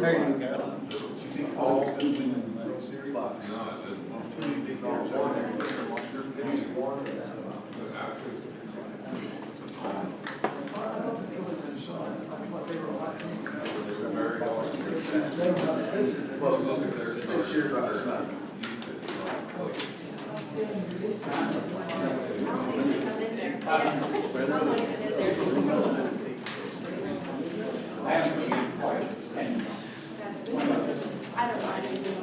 There you go. All No, it Well, look at their 6 years out of sight. I don't mind anything.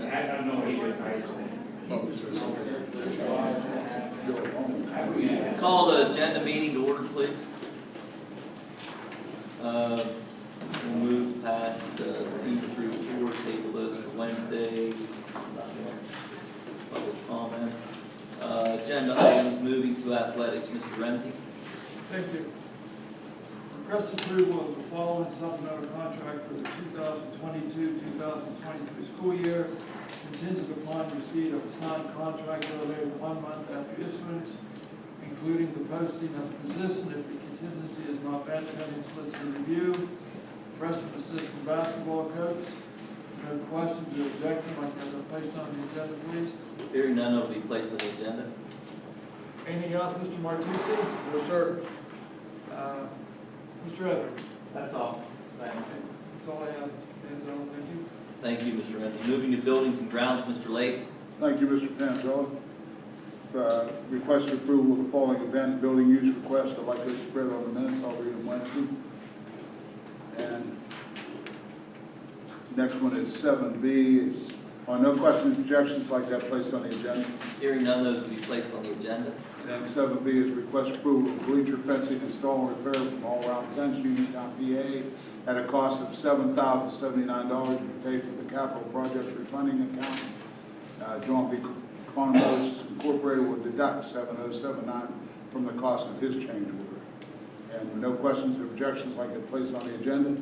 I don't know what he does. Call the agenda meeting to order, please. We'll move past 2 through 4, table those for Wednesday. Public comment. Agenda items, moving to athletics, Mr. Renzi. Thank you. Request approval of the following supplemental contract for the 2022-2023 school year, contingent upon receipt of a signed contract no later than 1 month after issuance, including the posting of the position if the contingency is not met pending solicitor review. Freshman assistant basketball coach. No questions or objections, like that are placed on the agenda, please. Hearing none, it will be placed on the agenda. Anything else, Mr. Martucci? No, sir. Mr. Evans? That's all. Thanks. That's all I have. Panzella, thank you. Thank you, Mr. Renzi. Moving to buildings and grounds, Mr. Lake. Thank you, Mr. Panzella. Request approval of the following event building use request. I'd like to spread on the minutes. I'll read them Wednesday. And next one is 7B. Is on no questions, objections, like that placed on the agenda. Hearing none, those will be placed on the agenda. And 7B is request approval of bleacher fencing install and repair from All Around Fence, Uniontown, PA, at a cost of $7,079 to be paid from the capital project refunding account. John B. Condos Incorporated will deduct $7,079 from the cost of his change order. And with no questions or objections, like it placed on the agenda.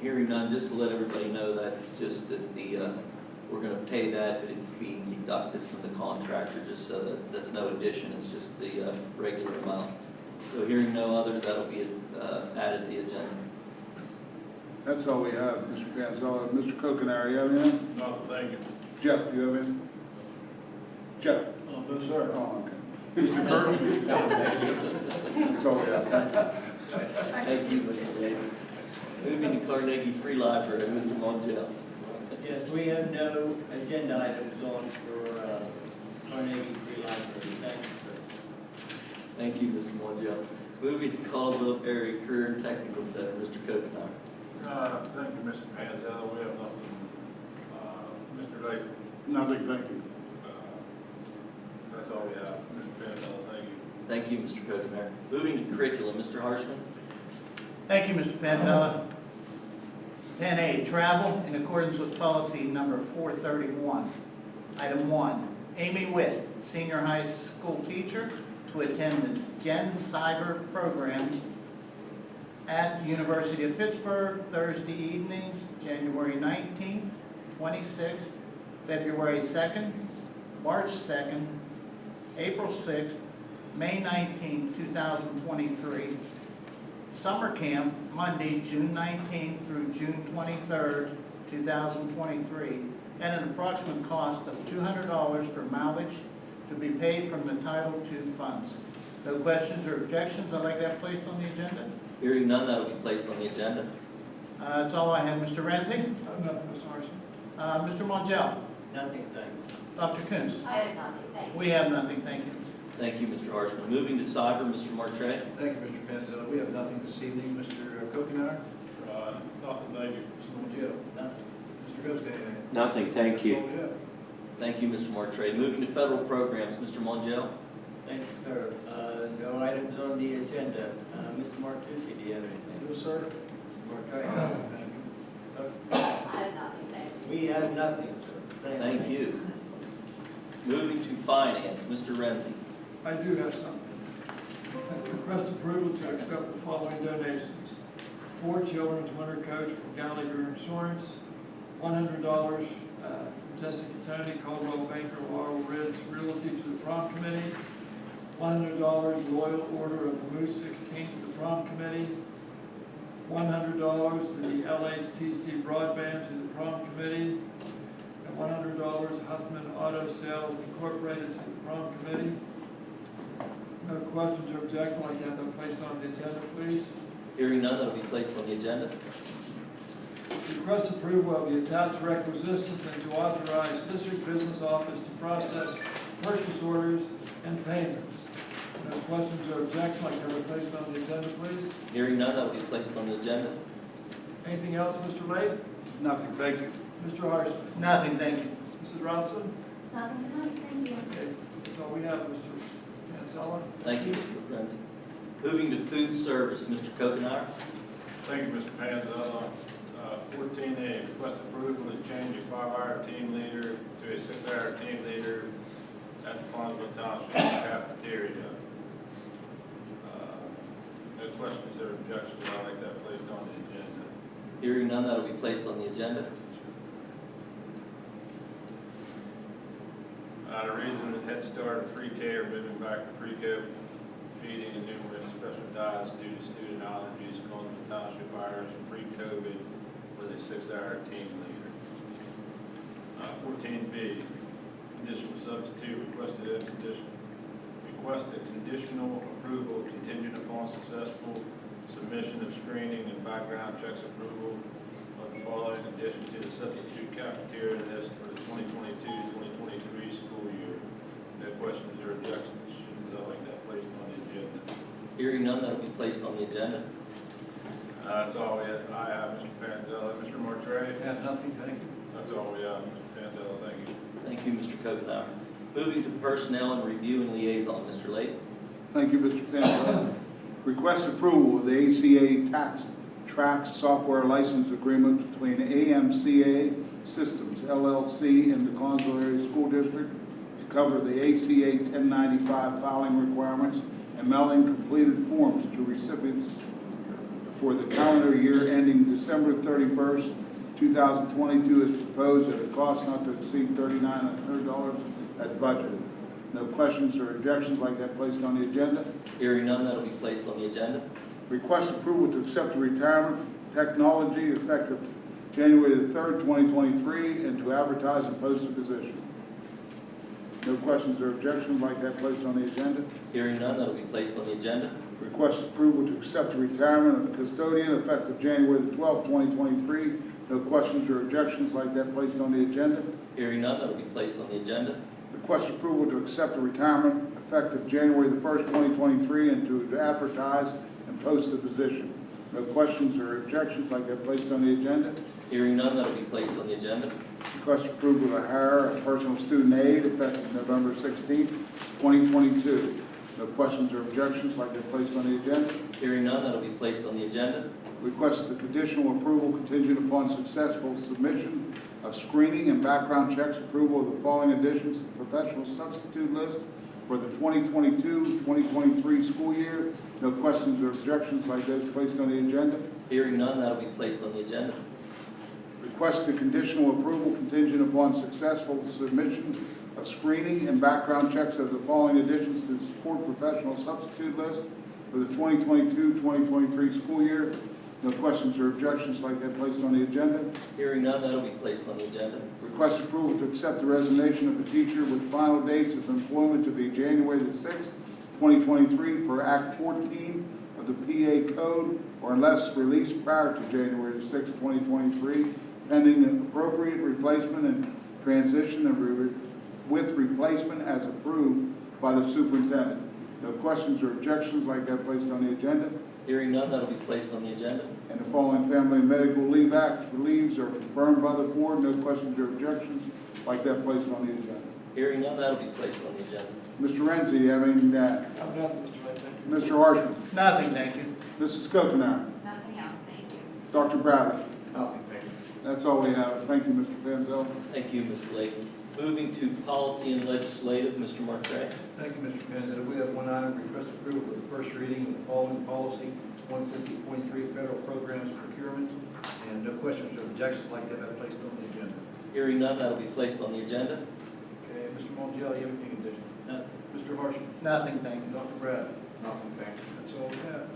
Hearing none, just to let everybody know, that's just that we're going to pay that, but it's being deducted from the contractor, just so that that's no addition, it's just the regular amount. So hearing no others, that'll be added to the agenda. That's all we have, Mr. Panzella. Mr. Kokenauer, you have anything? Nothing, thank you. Jeff, you have anything? Jeff? No, sir. Oh, okay. Mr. Curtin? That's all we have. Thank you, Mr. Davis. Moving to Carnegie Free Library, Mr. Montiel. Yes, we have no agenda items on for Carnegie Free Library. Thank you, sir. Thank you, Mr. Montiel. Moving to Caldwell Area Career and Technical Center, Mr. Kokenauer. Thank you, Mr. Panzella. We have nothing. Mr. Lake, Nothing, thank you. that's all we have. Mr. Panzella, thank you. Thank you, Mr. Kokenauer. Moving to curriculum, Mr. Harshman. Thank you, Mr. Panzella. 10A, travel in accordance with policy number 431. Item 1, Amy Witt, senior high school teacher, to attend the Gen Cyber program at the University of Pittsburgh Thursday evenings, January 19th, 26th, February 2nd, March 2nd, April 6th, May 19th, 2023. Summer camp, Monday, June 19th through June 23rd, 2023, at an approximate cost of $200 for mileage to be paid from the Title II funds. No questions or objections? I'd like that placed on the agenda. Hearing none, that'll be placed on the agenda. That's all I have. Mr. Renzi? Nothing, Mr. Harrison. Mr. Montiel? Nothing, thank you. Dr. Coons? I have nothing, thank you. We have nothing, thank you. Thank you, Mr. Harshman. Moving to cyber, Mr. Martray. Thank you, Mr. Panzella. We have nothing this evening. Mr. Kokenauer? Nothing, thank you. Mr. Montiel? Nothing. Mr. Ghosting? Nothing, thank That's all we have. Thank you, Mr. Martray. Moving to federal programs, Mr. Mongel. Thank you, sir. No items on the agenda. Mr. Martucci, do you have anything? No, sir. Mr. Martucci? Thank you. I have nothing, thank you. We have nothing, sir. Thank you. Moving to finance, Mr. Renzi. I do have something. I request approval to accept the following donations. 4 children's winter coats from Gallagher Insurance, $100 from Jessica Tony, Caldwell Banker, Laurel Ridge Realty to the prom committee. $100 Royal Order of the Moose 16 to the prom committee. $100 to the LHTC Broadband to the prom committee. And $100 Huffman Auto Sales Incorporated to the prom committee. No questions or objections, like to have them placed on the agenda, please. Hearing none, that will be placed on the agenda. Request approval of the attached requisitions and to authorize district business office to process purchase orders and payments. No questions or objections, like to have it placed on the agenda, please. Hearing none, that will be placed on the agenda. Anything else, Mr. Lake? Nothing, thank you. Mr. Harrison? Nothing, thank you. Mrs. Robinson? Nothing tonight, thank you. Okay, that's all we have, Mr. Mansella. Thank you, Mr. Lorenzi. Moving to food service, Mr. Kokenauer. Thank you, Mr. Panzella. 14A, request approval to change a 5-hour team leader to a 6-hour team leader at the Plumsville Township cafeteria. No questions or objections, I'd like that placed on the agenda. Hearing none, that will be placed on the agenda. The reason that Head Start and pre-K are moving back to pre-K feeding and numerous special diets due to student allergies, Plumsville Township hires pre-COVID was a 6-hour team leader. 14B, conditional substitute requested request a conditional approval contingent upon successful submission of screening and background checks approval of the following addition to the substitute cafeteria list for the 2022-2023 school year. No questions or objections. I'd like that placed on the agenda. Hearing none, that will be placed on the agenda. That's all I have, Mr. Panzella. Mr. Mortre? I have nothing, thank you. That's all we have, Mr. Panzella. Thank you. Thank you, Mr. Kokenauer. Moving to personnel and review and liaison, Mr. Lake. Thank you, Mr. Panzella. Request approval of the ACA Tax Track Software License Agreement between AMCA Systems LLC and the Conzo Area School District to cover the ACA 1095 filing requirements and mailing completed forms to recipients for the calendar year ending December 31st, 2022 as proposed at a cost not to exceed $3,900 as budgeted. No questions or objections, like that placed on the agenda. Hearing none, that will be placed on the agenda. Request approval to accept the retirement technology effective January the 3rd, 2023, and to advertise and post the position. No questions or objections, like that placed on the agenda. Hearing none, that will be placed on the agenda. Request approval to accept the retirement of the custodian effective January the 12th, 2023. No questions or objections, like that placed on the agenda. Hearing none, that will be placed on the agenda. Request approval to accept the retirement effective January the 1st, 2023, and to advertise and post the position. No questions or objections, like that placed on the agenda. Hearing none, that will be placed on the agenda. Request approval to hire a personal student aide effective November 16th, 2022. No questions or objections, like that placed on the agenda. Hearing none, that will be placed on the agenda. Request the conditional approval contingent upon successful submission of screening and background checks, approval of the following additions to the professional substitute list for the 2022-2023 school year. No questions or objections, like those placed on the agenda. Hearing none, that will be placed on the agenda. Request the conditional approval contingent upon successful submission of screening and background checks of the following additions to the support professional substitute list for the 2022-2023 school year. No questions or objections, like that placed on the agenda. Hearing none, that will be placed on the agenda. Request approval to accept the resignation of a teacher with final dates of employment to be January the 6th, 2023 per Act 14 of the PA Code, or unless released prior to January the 6th, 2023, pending an appropriate replacement and transition with replacement as approved by the superintendent. No questions or objections, like that placed on the agenda. Hearing none, that will be placed on the agenda. And the following Family and Medical Leave Act leaves are confirmed by the board. No questions or objections, like that placed on the agenda. Hearing none, that will be placed on the agenda. Mr. Renzi, having I have nothing, Mr. Lake, thank you. Mr. Harshman, Nothing, thank you. Mrs. Kokenauer, Nothing else, thank you. Dr. Bradley. Nothing, thank you. That's all we have. Thank you, Mr. Panzell. Thank you, Mr. Lake. Moving to policy and legislative, Mr. Martre. Thank you, Mr. President. We have one item, request approval of the first reading of the following policy, 150.3 federal programs procurement, and no questions or objections, like to have that placed on the agenda. Hearing none, that'll be placed on the agenda. Okay, Mr. Montiel, you have anything additional? No. Mr. Harshman? Nothing, thank you. Dr. Brad? Nothing, thank you. That's all we have.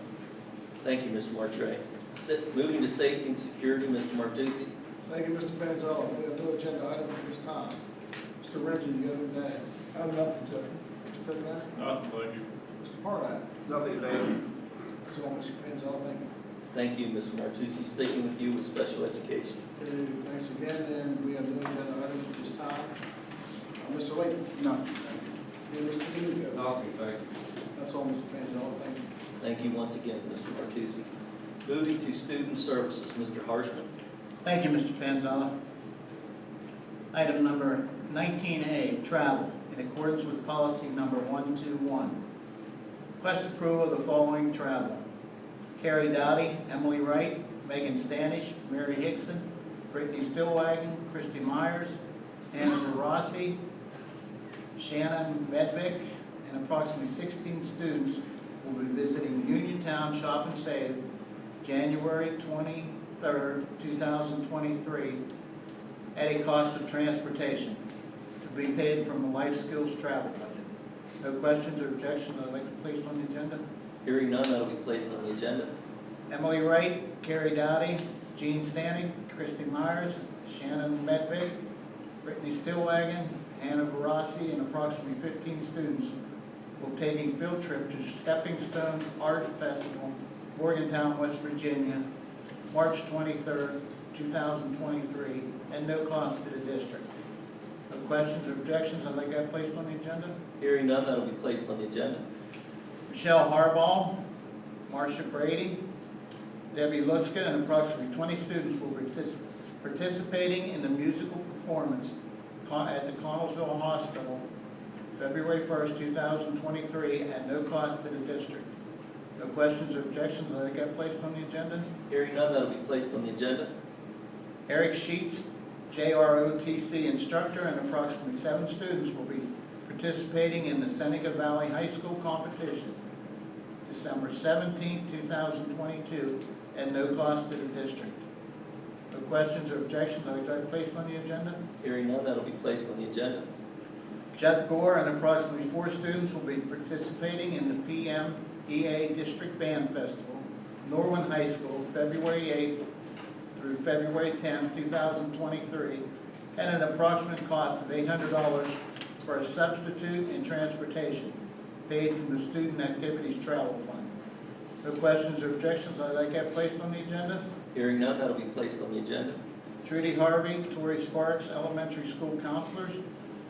Thank you, Mr. Martre. Moving to safety and security, Mr. Martucci. Thank you, Mr. Panzella. We have no agenda item at this time. Mr. Renzi, you have anything to add? I have nothing, sir. Mr. Kirkland? Nothing, thank you. Mr. Parlate? Nothing, thank you. That's all, Mr. Panzella, thank you. Thank you, Mr. Martucci. Sticking with you with special education. Okay, thanks again, and we have no agenda items at this time. Mr. Layton? Nothing, thank you. And Mr. Domingo? Nothing, thank you. That's all, Mr. Panzella, thank you. Thank you once again, Mr. Martucci. Moving to student services, Mr. Harshman. Thank you, Mr. Panzella. Item number 19A, travel, in accordance with policy number 121. Request approval of the following travel. Carrie Dowdy, Emily Wright, Megan Stanish, Mary Hickson, Brittany Stillwagon, Christy Myers, Anna Rossi, Shannon Medvick, and approximately 16 students will be visiting Uniontown Shop and Save January 23rd, 2023, at a cost of transportation to be paid from the Life Skills travel budget. No questions or objections I'd like to place on the agenda? Hearing none, that'll be placed on the agenda. Emily Wright, Carrie Dowdy, Jean Stanning, Christy Myers, Shannon Medvick, Brittany Stillwagon, Hannah Barassi, and approximately 15 students will be taking a field trip to Stepping Stones Art Festival, Morgantown, West Virginia, March 23rd, 2023, and no cost to the district. No questions or objections I'd like to have placed on the agenda? Hearing none, that'll be placed on the agenda. Michelle Harbaugh, Marcia Brady, Debbie Lutzka, and approximately 20 students will be participating in the musical performance at the Connellsville Hospital, February 1st, 2023, at no cost to the district. No questions or objections that got placed on the agenda? Hearing none, that'll be placed on the agenda. Eric Sheets, JROTC instructor, and approximately 7 students will be participating in the Seneca Valley High School competition, December 17th, 2022, at no cost to the district. No questions or objections that got placed on the agenda? Hearing none, that'll be placed on the agenda. Jeff Gore and approximately 4 students will be participating in the PMEA District Band Festival, Norwin High School, February 8th through February 10th, 2023, at an approximate cost of $800 for a substitute and transportation paid from the Student Activities Travel Fund. No questions or objections I'd like to have placed on the agenda? Hearing none, that'll be placed on the agenda. Trudy Harvey, Tori Sparks, elementary school counselors,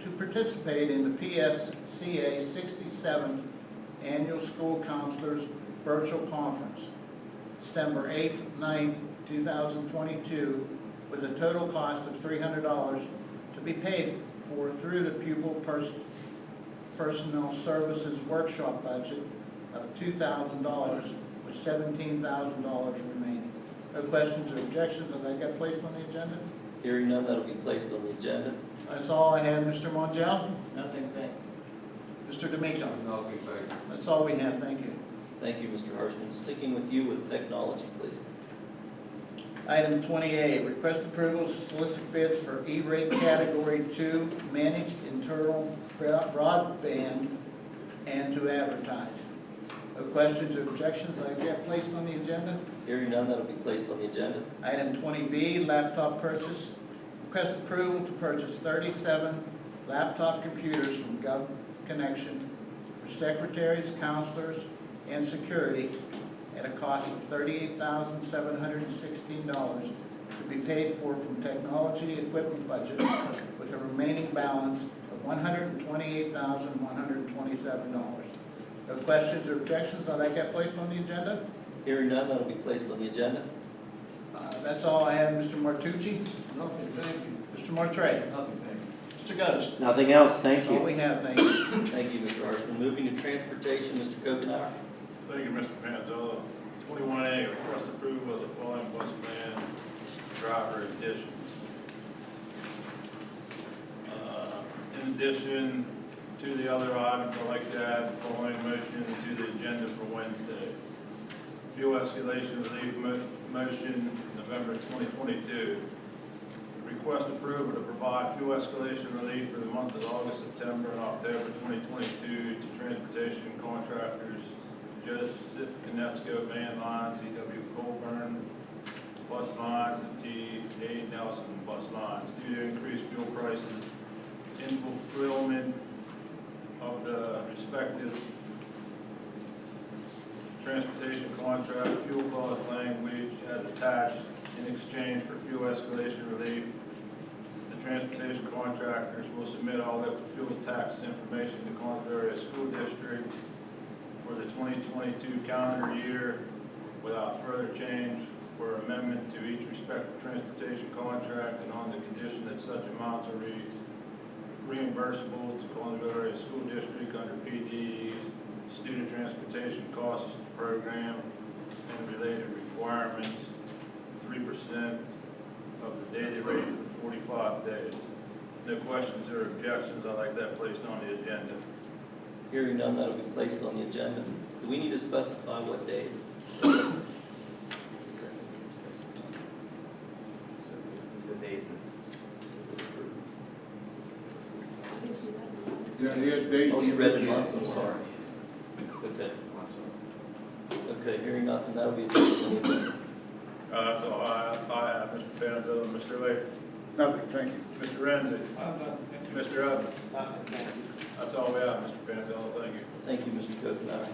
to participate in the PSCA 67th Annual School Counselors Virtual Conference, December 8th, 9th, 2022, with a total cost of $300 to be paid for through the Pupil Personnel Services Workshop budget of $2,000, with $17,000 remaining. No questions or objections that I got placed on the agenda? Hearing none, that'll be placed on the agenda. That's all I have, Mr. Montiel. Nothing, thank you. Mr. D'Amico. Nothing, thank you. That's all we have, thank you. Thank you, Mr. Harshman. Sticking with you with technology, please. Item 28, request approval to solicit bids for E-rate Category 2 managed internal broadband and to advertise. No questions or objections that I get placed on the agenda? Hearing none, that'll be placed on the agenda. Item 20B, laptop purchase. Request approval to purchase 37 laptop computers from Gov Connection for secretaries, counselors, and security at a cost of $38,716 to be paid for from technology equipment budget with a remaining balance of $128,127. No questions or objections on that get placed on the agenda? Hearing none, that'll be placed on the agenda. That's all I have, Mr. Martucci. Nothing, thank you. Mr. Martre. Nothing, thank you. Mr. Ghost. Nothing else, thank That's all you. we have, thank you. Thank you, Mr. Harshman. Moving to transportation, Mr. Kokenauer. Thank you, Mr. Panzella. 21A, request approval of the following bus van driver additions. In addition to the other items, I'd like to add the following motion to the agenda for Wednesday. Fuel escalation relief motion, November 2022. request approval to provide fuel escalation relief for the months of August, September, and October 2022 to transportation contractors Joseph Connesco Van Lines, E.W. Colburn Bus Lines, and T.A. Nelson Bus Lines due to increased fuel prices in fulfillment of the respective transportation contract fuel clause language as attached in exchange for fuel escalation relief. The transportation contractors will submit all liquid fuels tax information to Columbia School District for the 2022 calendar year without further change or amendment to each respective transportation contract and on the condition that such amounts are reimbursable to Columbia School District under PD's Student Transportation Costs Program and related requirements, 3% of the daily rate for 45 days. No questions or objections, I'd like that placed on the agenda. Hearing none, that'll be placed on the agenda. Do we need to specify what day? The days Yeah, he had dates. Oh, you read the months, I'm sorry. Okay. Okay, hearing nothing, that'll be placed on the agenda. That's all I have, Mr. Panzo, Mr. Laker, Nothing, thank you. Mr. Renzi, I'm done. Thank you. Mr. Evans. That's all we have, Mr. Panzo, thank you. Thank you, Mr. Kokenauer.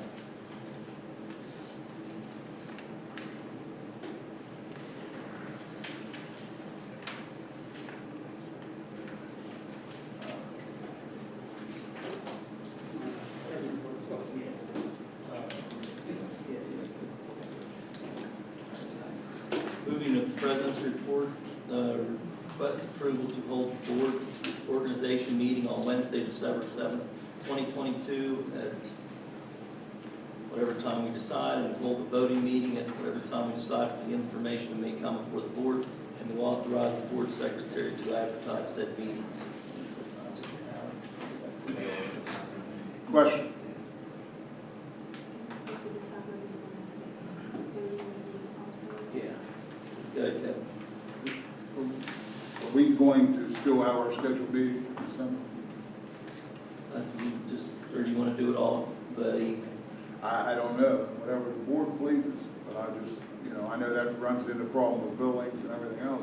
Moving to the President's report, request approval to hold board organization meeting on Wednesday, December 7th, 2022 at whatever time we decide, and hold a voting meeting at whatever time we decide for the information that may come before the board, and to authorize the board secretary to advertise said meeting. Question? Yeah. Go ahead, Kevin. Are we going to still have our scheduled meeting in December? That's, we just, or do you want to do it all, buddy? I don't know, whatever the board pleases, but I just, I know that runs into problem with buildings and everything else.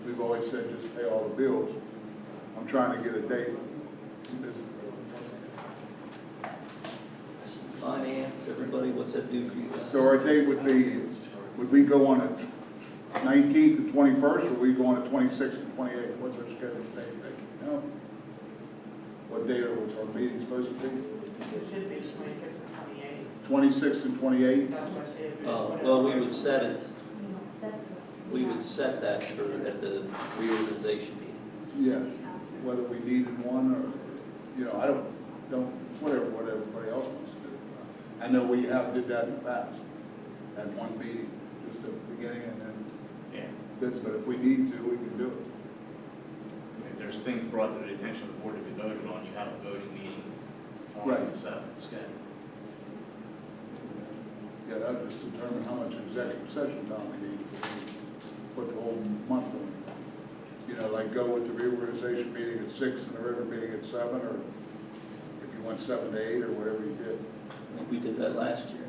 We've always said just pay all the bills. I'm trying to get a date. Finance, everybody, what's that do for you guys? So our date would be, would we go on the 19th and 21st, or we go on the 26th and 28th? What's our scheduled date? No? What date are our meeting supposed to be? It should be 26 and 28. 26th and 28th? That's what it is. Well, we would set it, we would set that for, at the reorganization meeting. Yeah, whether we needed one or, I don't, whatever everybody else wants to do. I know we did that in the past, at one meeting, just at the beginning, and then, but if we need to, we can do it. If there's things brought to the attention of the board to be voted on, you have a voting meeting on Right. the 7th scheduled. Yeah, that just determine how much executive session time we need, put the whole month on. Like go with the reorganization meeting at 6 and the river meeting at 7, or if you went 7 to 8, or whatever you did. I think we did that last year.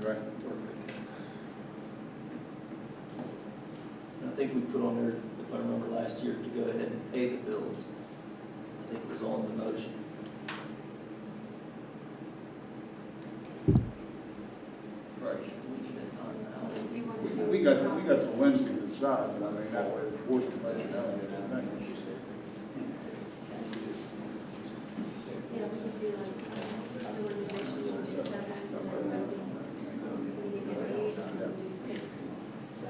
Right. And I think we put on there, if I remember last year, to go ahead and pay the bills. I think it was on the motion. Right. We need that time now. We got the Wednesday to decide, but I mean, that way the board can let you know. Yeah, we could do like, other organizations, we should set that, so we can get 8, and we'll do 6. So,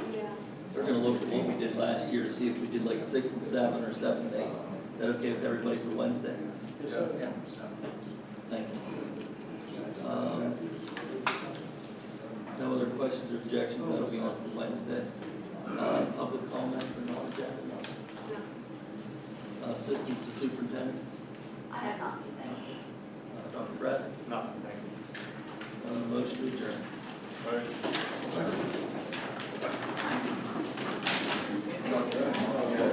yeah. We're gonna look at what we did last year to see if we did like 6 and 7 or 7 and 8. Is that okay with everybody for Wednesday? Yeah. Thank you. No other questions or objections, that'll be on for Wednesday. Public comments or non-agenda? Assistant to superintendent, I have not, thank you. Dr. Brad, Nothing, thank you. motion to adjourn. All right.